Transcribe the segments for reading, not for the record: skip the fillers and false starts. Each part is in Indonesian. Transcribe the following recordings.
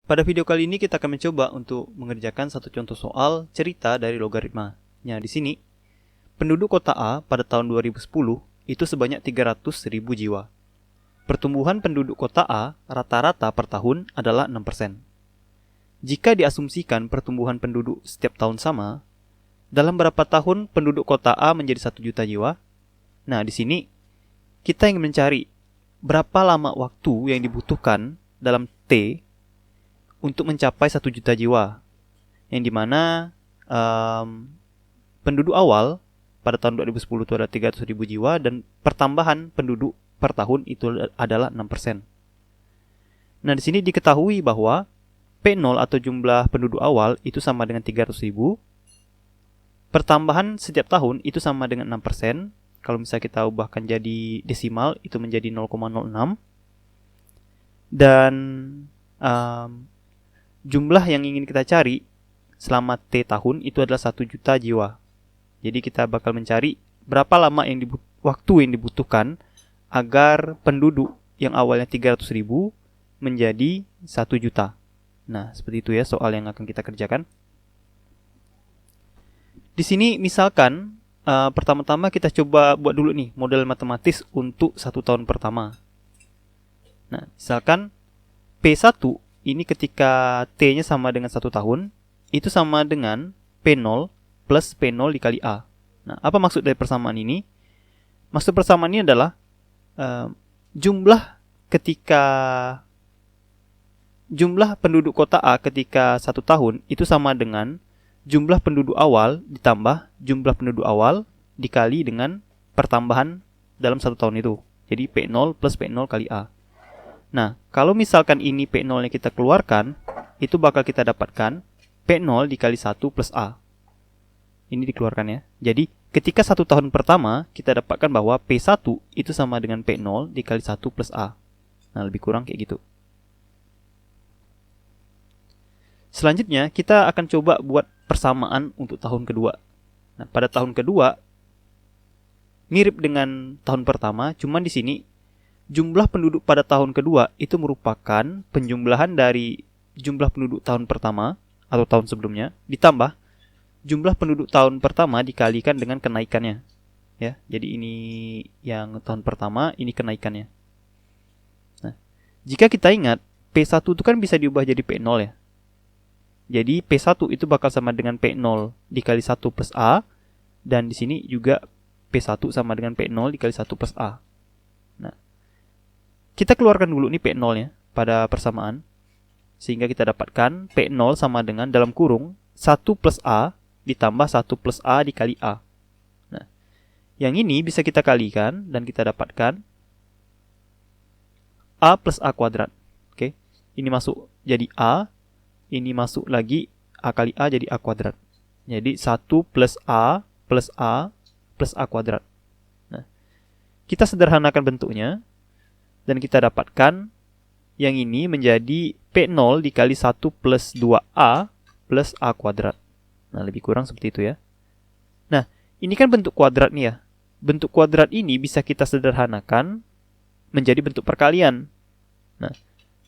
Pada video kali ini kita akan mencoba untuk mengerjakan satu contoh soal cerita dari logaritma. Di sini, penduduk kota A pada tahun 2010 itu sebanyak 300.000 jiwa. Pertumbuhan penduduk kota A rata-rata per tahun adalah 6%. Jika diasumsikan pertumbuhan penduduk setiap tahun sama, dalam berapa tahun penduduk kota A menjadi 1 juta jiwa? Di sini kita ingin mencari berapa lama waktu yang dibutuhkan dalam T untuk mencapai 1 juta jiwa, yang dimana penduduk awal pada tahun 2010 itu ada 300.000 jiwa dan pertambahan penduduk per tahun itu adalah 6%. Di sini diketahui bahwa P0 atau jumlah penduduk awal itu sama dengan 300.000. Pertambahan setiap tahun itu sama dengan 6%. Kalau misalnya kita ubahkan jadi desimal itu menjadi 0,06. Dan jumlah yang ingin kita cari selama T tahun itu adalah 1 juta jiwa. Jadi kita bakal mencari berapa lama waktu yang dibutuhkan agar penduduk yang awalnya 300.000 menjadi 1 juta. Seperti itu ya soal yang akan kita kerjakan. Di sini misalkan pertama-tama kita coba buat dulu nih model matematis untuk 1 tahun pertama. Misalkan P1 ini ketika T-nya sama dengan 1 tahun, itu sama dengan P0 plus P0 dikali A. Apa maksud dari persamaan ini? Maksud persamaan ini adalah jumlah penduduk kota A ketika 1 tahun itu sama dengan jumlah penduduk awal ditambah jumlah penduduk awal dikali dengan pertambahan dalam 1 tahun itu. Jadi P0 plus P0 kali A. Kalau misalkan ini P0 yang kita keluarkan, itu bakal kita dapatkan P0 dikali 1 plus A. Ini dikeluarkan ya. Jadi, ketika 1 tahun pertama, kita dapatkan bahwa P1 itu sama dengan P0 dikali 1 plus A. Lebih kurang kayak gitu. Selanjutnya, kita akan coba buat persamaan untuk tahun kedua. Pada tahun kedua, mirip dengan tahun pertama, cuman di sini jumlah penduduk pada tahun kedua itu merupakan penjumlahan dari jumlah penduduk tahun pertama atau tahun sebelumnya ditambah jumlah penduduk tahun pertama dikalikan dengan kenaikannya. Ya, jadi ini yang tahun pertama, ini kenaikannya. Jika kita ingat P1 itu kan bisa diubah jadi P0 ya. Jadi P1 itu bakal sama dengan P0 dikali 1 plus A, dan di sini juga P1 sama dengan P0 dikali 1 plus A. Kita keluarkan dulu nih P0 nya pada persamaan. Sehingga kita dapatkan P0 sama dengan dalam kurung 1 plus A ditambah 1 plus A dikali A. Yang ini bisa kita kalikan dan kita dapatkan A plus A kuadrat. Oke, ini masuk jadi A. Ini masuk lagi A kali A jadi A kuadrat. Jadi 1 plus A plus A plus A kuadrat. Kita sederhanakan bentuknya. Dan kita dapatkan yang ini menjadi P0 dikali 1 plus 2A plus A kuadrat. Lebih kurang seperti itu ya. Ini kan bentuk kuadrat nih ya. Bentuk kuadrat ini bisa kita sederhanakan menjadi bentuk perkalian.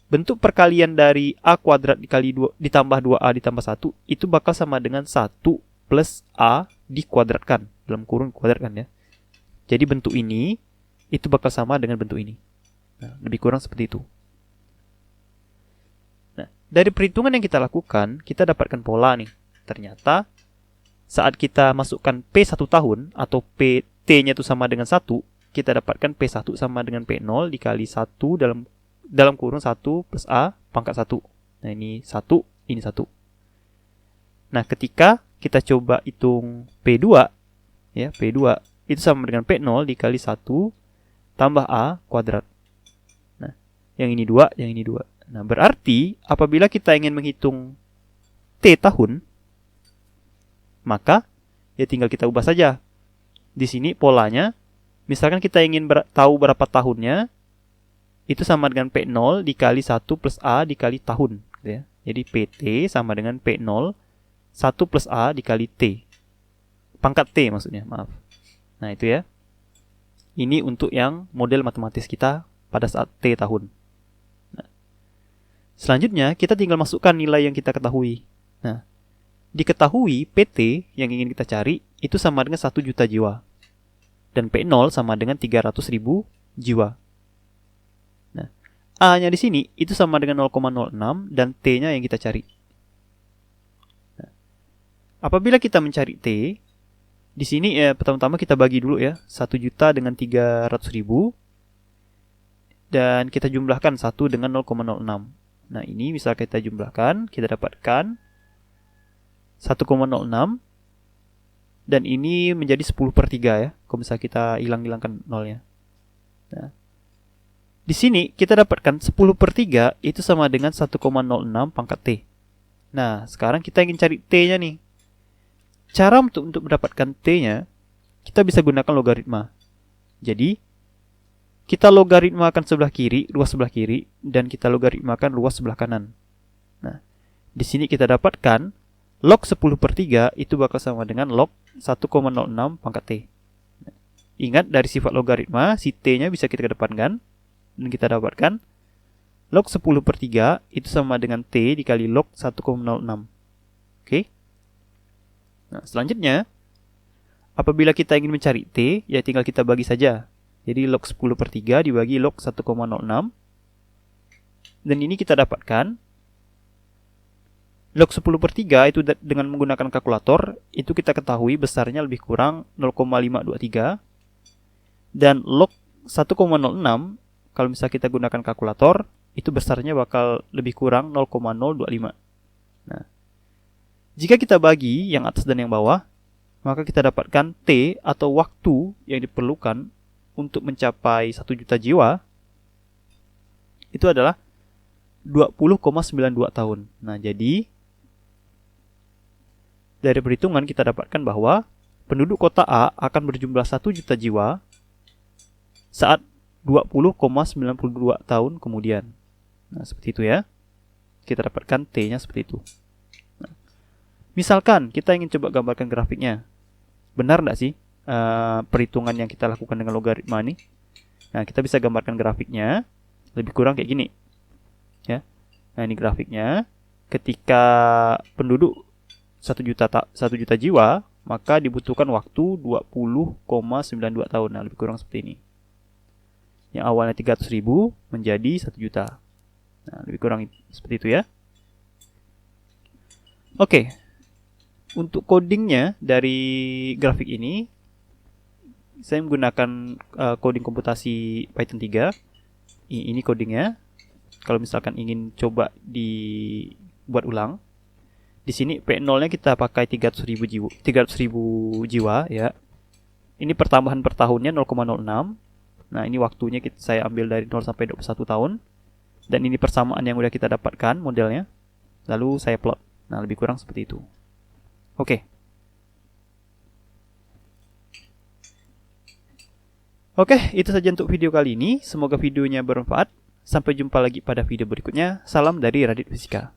Bentuk perkalian dari A kuadrat dikali 2 ditambah 2A ditambah 1 itu bakal sama dengan 1 plus A dikuadratkan. Dalam kurung kuadratkan ya. Jadi bentuk ini itu bakal sama dengan bentuk ini. Lebih kurang seperti itu. Dari perhitungan yang kita lakukan, kita dapatkan pola nih. Ternyata saat kita masukkan P1 tahun atau PT-nya itu sama dengan 1, kita dapatkan P1 sama dengan P0 dikali 1 dalam kurung 1 plus A pangkat 1. Ini 1, ini 1. Ketika kita coba hitung P2, ya, P2 itu sama dengan P0 dikali 1 tambah A kuadrat. Yang ini 2, yang ini 2. Berarti apabila kita ingin menghitung T tahun, maka ya tinggal kita ubah saja. Di sini polanya, misalkan kita ingin tahu berapa tahunnya, itu sama dengan P0 dikali 1 plus A dikali tahun. Gitu ya. Jadi PT sama dengan P0, 1 plus A dikali T. Pangkat T maksudnya, maaf. Itu ya. Ini untuk yang model matematis kita pada saat T tahun. Selanjutnya, kita tinggal masukkan nilai yang kita ketahui. Nah, diketahui PT yang ingin kita cari itu sama dengan 1 juta jiwa. Dan P0 sama dengan 300.000 jiwa. Nah, A-nya di sini itu sama dengan 0,06 dan T-nya yang kita cari. Nah, apabila kita mencari T, di sini pertama-tama kita bagi dulu ya, 1 juta dengan 300.000 dan kita jumlahkan 1 dengan 0,06. Nah, ini misal kita jumlahkan, kita dapatkan 1,06 dan ini menjadi 10/3 ya, kalau misalnya kita hilangkan nolnya. Nah, di sini kita dapatkan 10/3 itu sama dengan 1,06 pangkat T. Nah, sekarang kita ingin cari T-nya nih. Cara untuk mendapatkan T-nya, kita bisa gunakan logaritma. Jadi, kita logaritmakan sebelah kiri, luas sebelah kiri, dan kita logaritmakan luas sebelah kanan. Nah, di sini kita dapatkan log 10/3 itu bakal sama dengan log 1,06 pangkat T. Nah, ingat dari sifat logaritma, si T-nya bisa kita kedepankan, dan kita dapatkan log 10/3 itu sama dengan T dikali log 1,06. Oke? Nah, selanjutnya, apabila kita ingin mencari T, ya tinggal kita bagi saja. Jadi log 10/3 dibagi log 1,06. Dan ini kita dapatkan log 10/3 itu dengan menggunakan kalkulator, itu kita ketahui besarnya lebih kurang 0,523. Dan log 1,06, kalau misalnya kita gunakan kalkulator, itu besarnya bakal lebih kurang 0,025. Nah, jika kita bagi yang atas dan yang bawah, maka kita dapatkan T atau waktu yang diperlukan untuk mencapai 1 juta jiwa itu adalah 20,92 tahun. Nah, jadi dari perhitungan kita dapatkan bahwa penduduk kota A akan berjumlah 1 juta jiwa saat 20,92 tahun kemudian. Nah, seperti itu ya. Kita dapatkan T-nya seperti itu. Nah, misalkan kita ingin coba gambarkan grafiknya. Benar nggak sih perhitungan yang kita lakukan dengan logaritma ini? Nah, kita bisa gambarkan grafiknya lebih kurang kayak gini ya. Nah, ini grafiknya. Ketika penduduk 1 juta jiwa, maka dibutuhkan waktu 20,92 tahun. Nah, lebih kurang seperti ini. Yang awalnya 300.000 menjadi 1 juta. Nah, lebih kurang seperti itu ya. Oke. Untuk codingnya dari grafik ini, saya menggunakan coding komputasi Python 3. Ini codingnya. Kalau misalkan ingin coba dibuat ulang, di sini P0-nya kita pakai 300.000 jiwa ya. Ini pertambahan per tahunnya 0,06. Nah, ini waktunya saya ambil dari 0 sampai 21 tahun. Dan ini persamaan yang udah kita dapatkan modelnya. Lalu saya plot. Nah, lebih kurang seperti itu. Oke. Oke, itu saja untuk video kali ini. Semoga videonya bermanfaat. Sampai jumpa lagi pada video berikutnya. Salam dari Radit Fisika.